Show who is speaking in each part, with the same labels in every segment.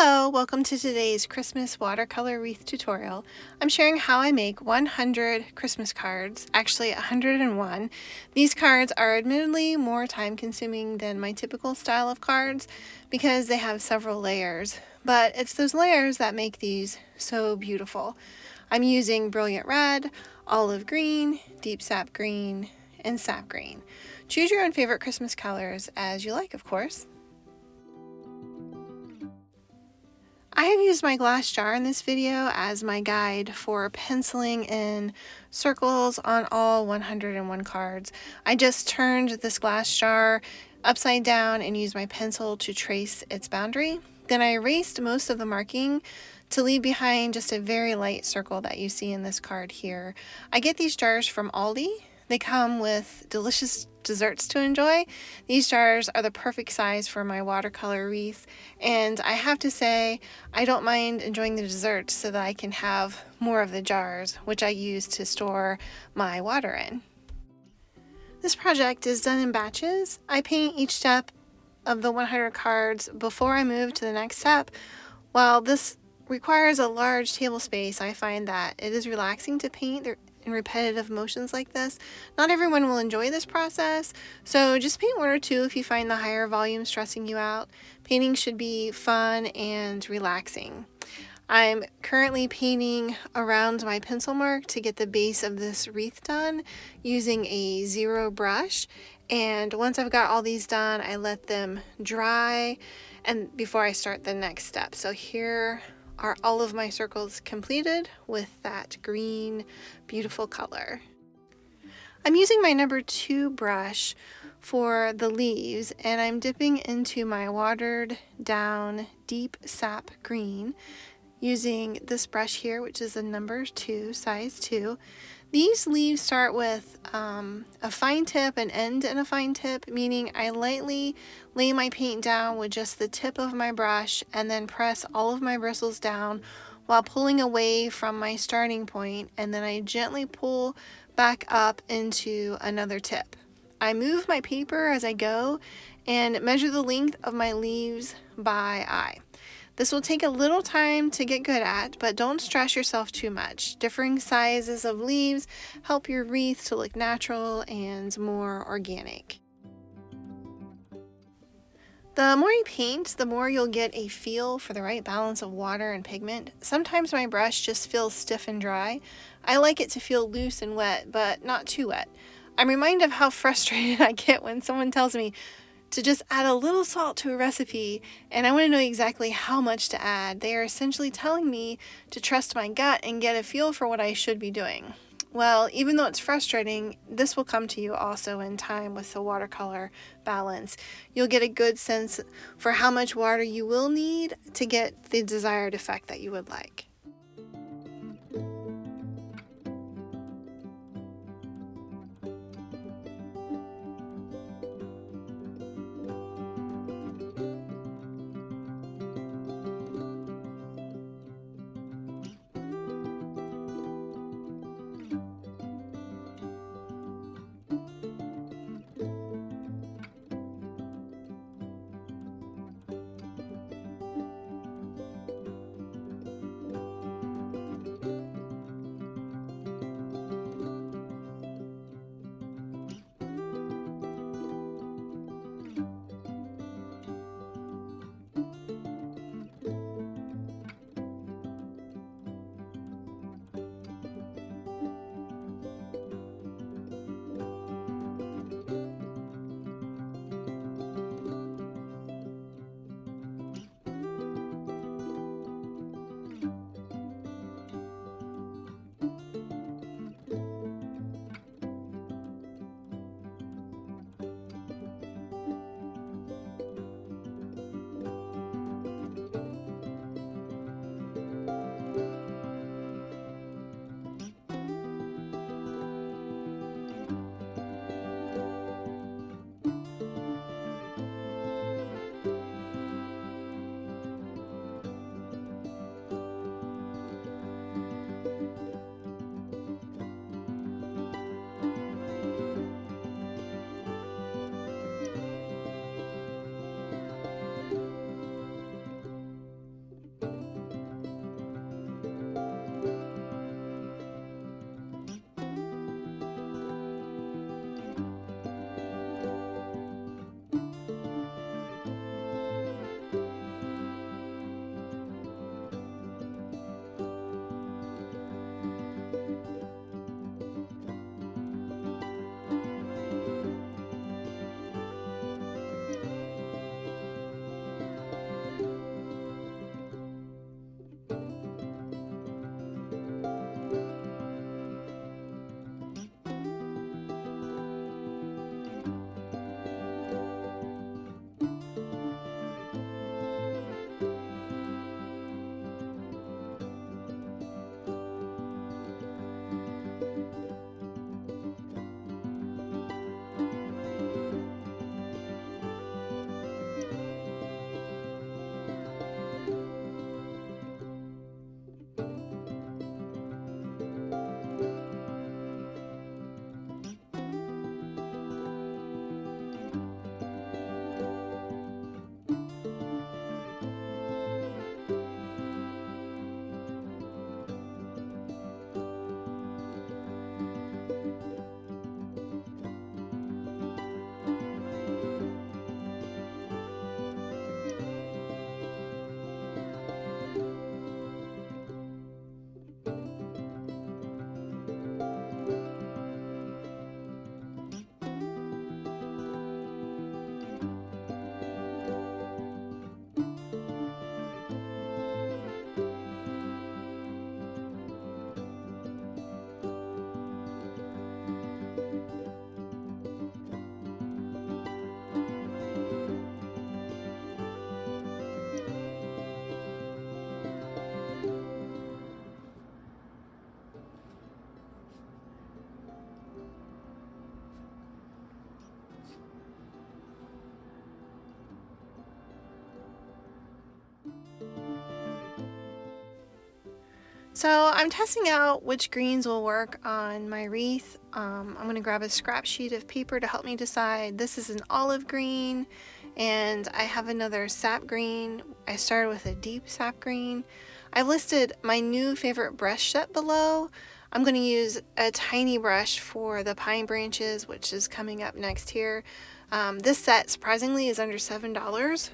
Speaker 1: Hello, welcome to today's Christmas watercolor wreath tutorial. I'm sharing how I make 100 Christmas cards, actually 101. These cards are admittedly more time consuming than my typical style of cards because they have several layers, but it's those layers that make these so beautiful. I'm using brilliant red, olive green, deep sap green, and sap green. Choose your own favorite Christmas colors as you like, of course. I have used my glass jar in this video as my guide for penciling in circles on all 101 cards. I just turned this glass jar upside down and used my pencil to trace its boundary. Then I erased most of the marking to leave behind just a very light circle that you see in this card here. I get these jars from Aldi. They come with delicious desserts to enjoy. These jars are the perfect size for my watercolor wreath, and I have to say I don't mind enjoying the desserts so that I can have more of the jars, which I use to store my water in. This project is done in batches. I paint each step of the 100 cards before I move to the next step. While this requires a large table space, I find that it is relaxing to paint in repetitive motions like this. Not everyone will enjoy this process, so just paint one or two if you find the higher volume stressing you out. Painting should be fun and relaxing. I'm currently painting around my pencil mark to get the base of this wreath done using a 0 brush, and once I've got all these done, I let them dry and before I start the next step. So here are all of my circles completed with that green, beautiful color. I'm using my number 2 brush for the leaves, and I'm dipping into my watered down deep sap green using this brush here, which is a number 2, size 2. These leaves start with a fine tip and end in a fine tip, meaning I lightly lay my paint down with just the tip of my brush and then press all of my bristles down while pulling away from my starting point, and then I gently pull back up into another tip. I move my paper as I go and measure the length of my leaves by eye. This will take a little time to get good at, but don't stress yourself too much. Differing sizes of leaves help your wreath to look natural and more organic. The more you paint, the more you'll get a feel for the right balance of water and pigment. Sometimes my brush just feels stiff and dry. I like it to feel loose and wet, but not too wet. I'm reminded of how frustrated I get when someone tells me to just add a little salt to a recipe, and I want to know exactly how much to add. They are essentially telling me to trust my gut and get a feel for what I should be doing. Well, even though it's frustrating, this will come to you also in time with the watercolor balance. You'll get a good sense for how much water you will need to get the desired effect that you would like. So I'm testing out which greens will work on my wreath. I'm going to grab a scrap sheet of paper to help me decide. This is an olive green, and I have another sap green. I started with a deep sap green. I've listed my new favorite brush set below. I'm going to use a tiny brush for the pine branches, which is coming up next here. This set surprisingly is under $7.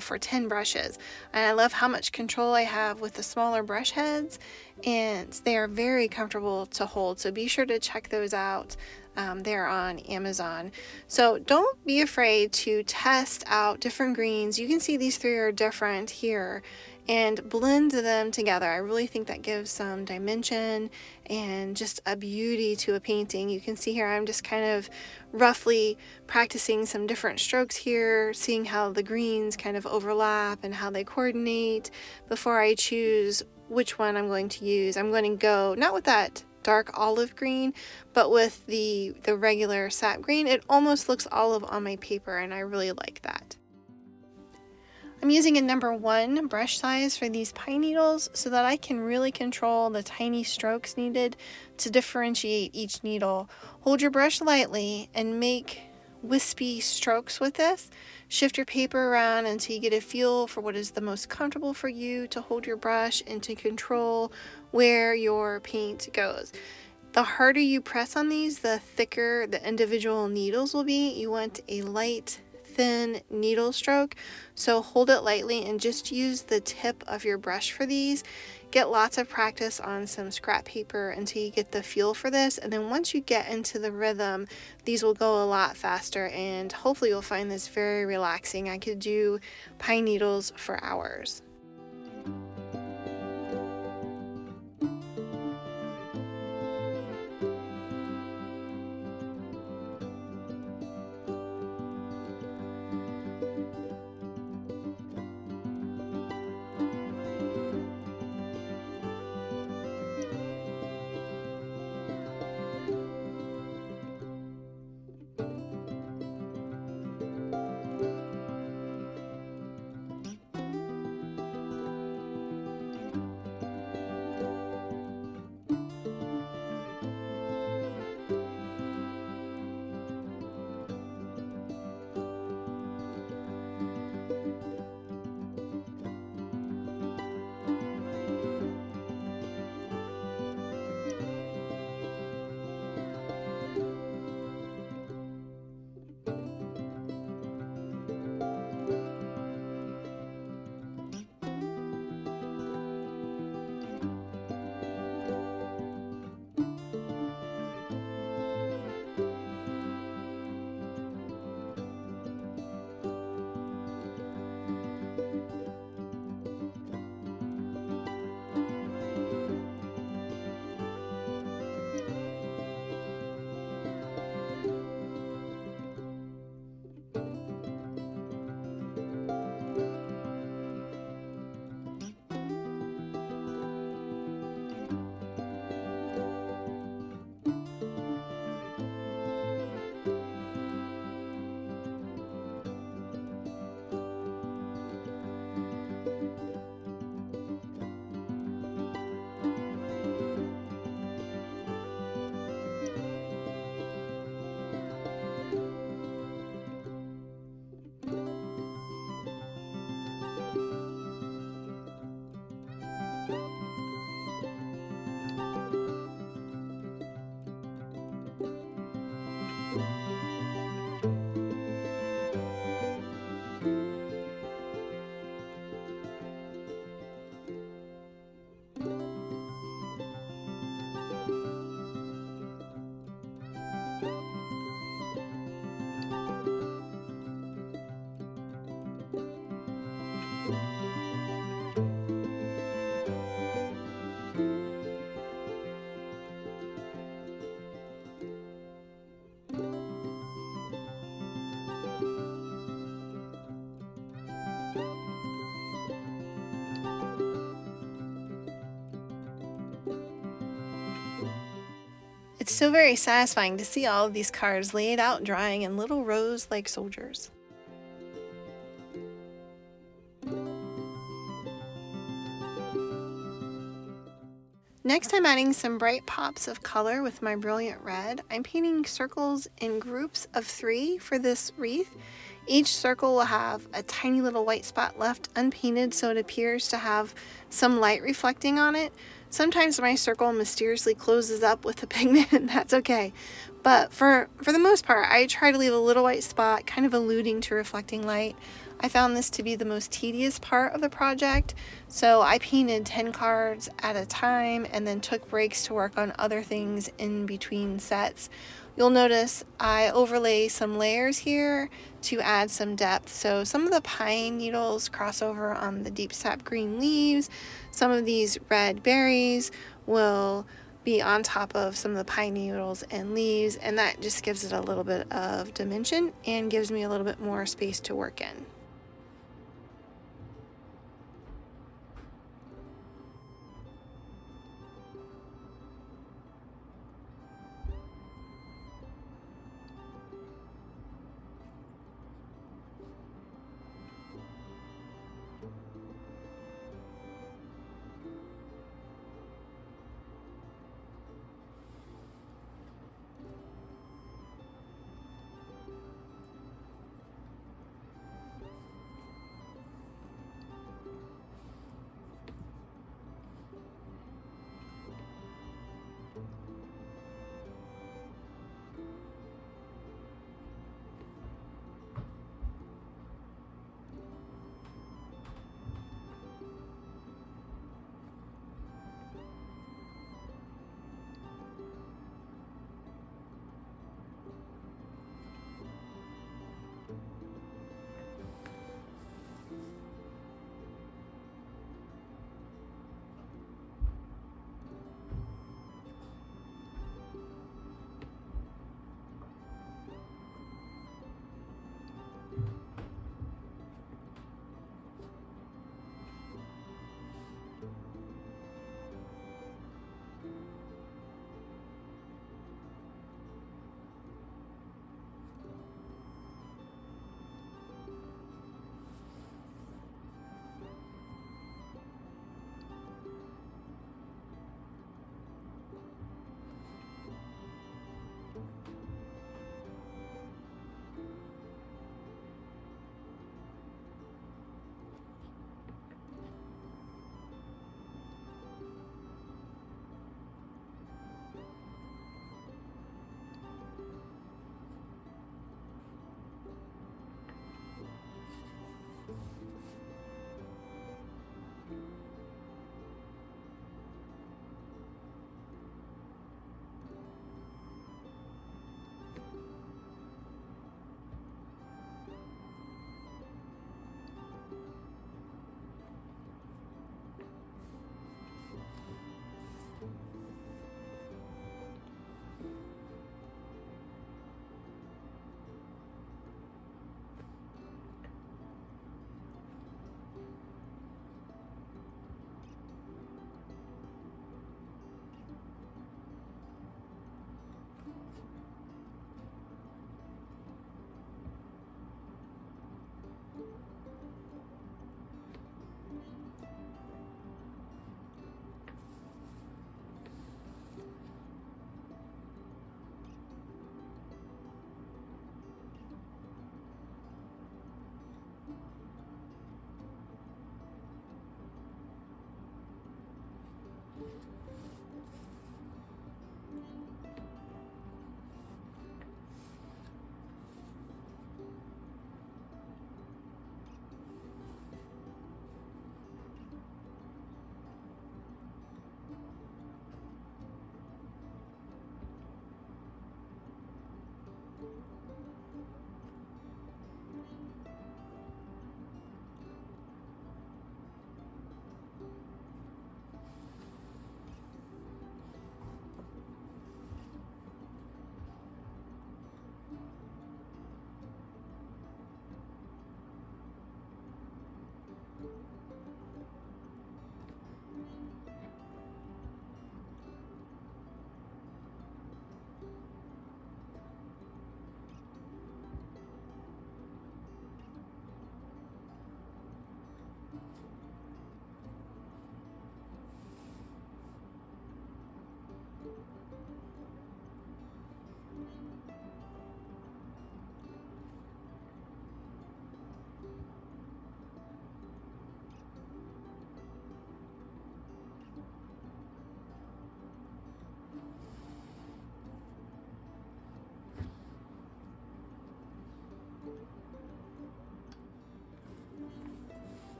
Speaker 1: For 10 brushes, and I love how much control I have with the smaller brush heads, and they are very comfortable to hold, so be sure to check those out. They're on Amazon. So don't be afraid to test out different greens. You can see these three are different here, and blend them together. I really think that gives some dimension and just a beauty to a painting. You can see here I'm just kind of roughly practicing some different strokes here, seeing how the greens kind of overlap and how they coordinate before I choose which one I'm going to use. I'm going to go not with that dark olive green, but with the regular sap green. It almost looks olive on my paper, and I really like that. I'm using a number 1 brush size for these pine needles so that I can really control the tiny strokes needed to differentiate each needle. Hold your brush lightly and make wispy strokes with this. Shift your paper around until you get a feel for what is the most comfortable for you to hold your brush and to control where your paint goes. The harder you press on these, the thicker the individual needles will be. You want a light, thin needle stroke, so hold it lightly and just use the tip of your brush for these. Get lots of practice on some scrap paper until you get the feel for this, and then once you get into the rhythm, these will go a lot faster, and hopefully you'll find this very relaxing. I could do pine needles for hours. It's so very satisfying to see all of these cards laid out drying in little rows like soldiers. Next, I'm adding some bright pops of color with my Brilliant Red. I'm painting circles in groups of 3 for this wreath. Each circle will have a tiny little white spot left unpainted, so it appears to have some light reflecting on it. Sometimes my circle mysteriously closes up with the pigment, and that's okay. But for the most part, I try to leave a little white spot, kind of alluding to reflecting light. I found this to be the most tedious part of the project, so I painted 10 cards at a time and then took breaks to work on other things in between sets. You'll notice I overlay some layers here to add some depth. So some of the pine needles cross over on the deep sap green leaves. Some of these red berries will be on top of some of the pine needles and leaves, and that just gives it a little bit of dimension and gives me a little bit more space to work in.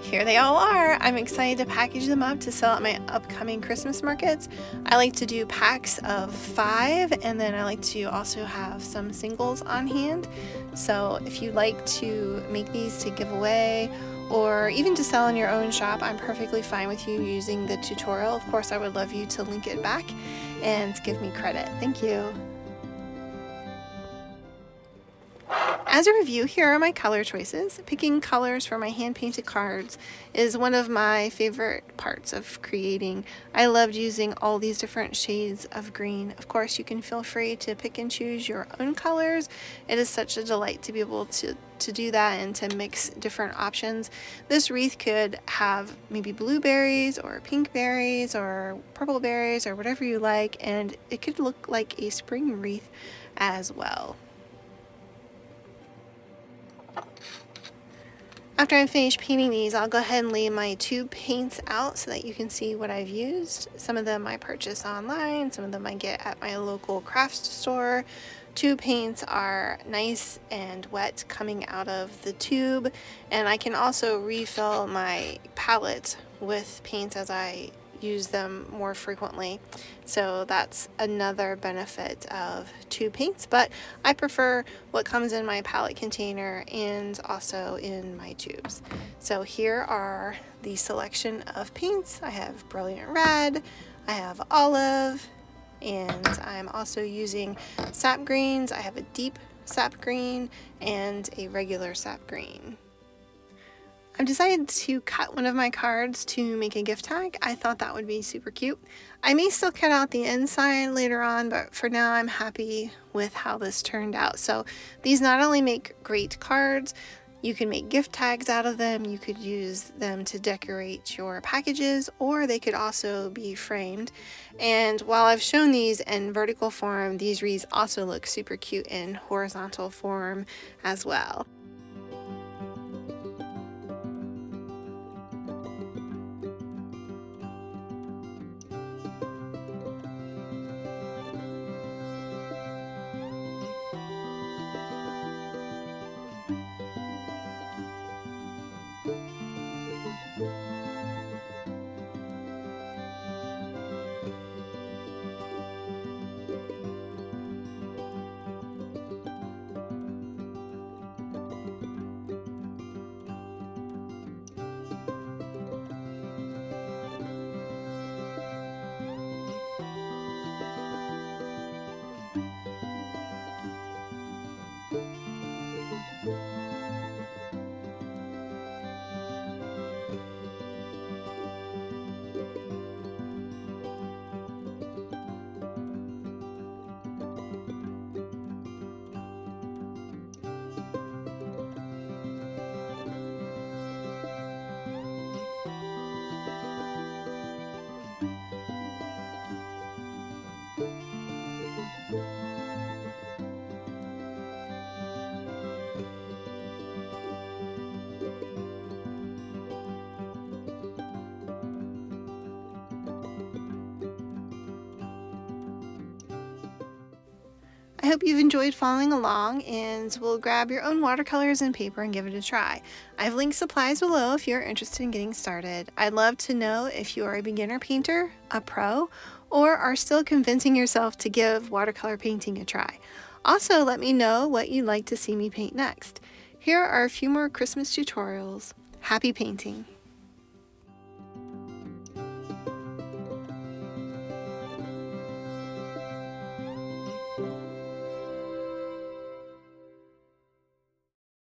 Speaker 1: Here they all are. I'm excited to package them up to sell at my upcoming Christmas markets. I like to do packs of 5, and then I like to also have some singles on hand. So if you like to make these to give away or even to sell in your own shop, I'm perfectly fine with you using the tutorial. Of course, I would love you to link it back and give me credit. Thank you. As a review, here are my color choices. Picking colors for my hand-painted cards is one of my favorite parts of creating. I loved using all these different shades of green. Of course, you can feel free to pick and choose your own colors. It is such a delight to be able to do that and to mix different options. This wreath could have maybe blueberries or pink berries or purple berries or whatever you like, and it could look like a spring wreath as well. After I'm finished painting these, I'll go ahead and lay my tube paints out so that you can see what I've used. Some of them I purchase online, some of them I get at my local craft store. Tube paints are nice and wet coming out of the tube, and I can also refill my palette with paints as I use them more frequently. So that's another benefit of tube paints, but I prefer what comes in my palette container and also in my tubes. So here are the selection of paints. I have Brilliant Red, I have Olive, and I'm also using sap greens. I have a deep sap green and a regular sap green. I've decided to cut one of my cards to make a gift tag. I thought that would be super cute. I may still cut out the inside later on, but for now I'm happy with how this turned out. So these not only make great cards, you can make gift tags out of them, you could use them to decorate your packages, or they could also be framed. And while I've shown these in vertical form, these wreaths also look super cute in horizontal form as well. I hope you've enjoyed following along, and will grab your own watercolors and paper and give it a try. I've linked supplies below if you're interested in getting started. I'd love to know if you are a beginner painter, a pro, or are still convincing yourself to give watercolor painting a try. Also, let me know what you'd like to see me paint next. Here are a few more Christmas tutorials. Happy painting!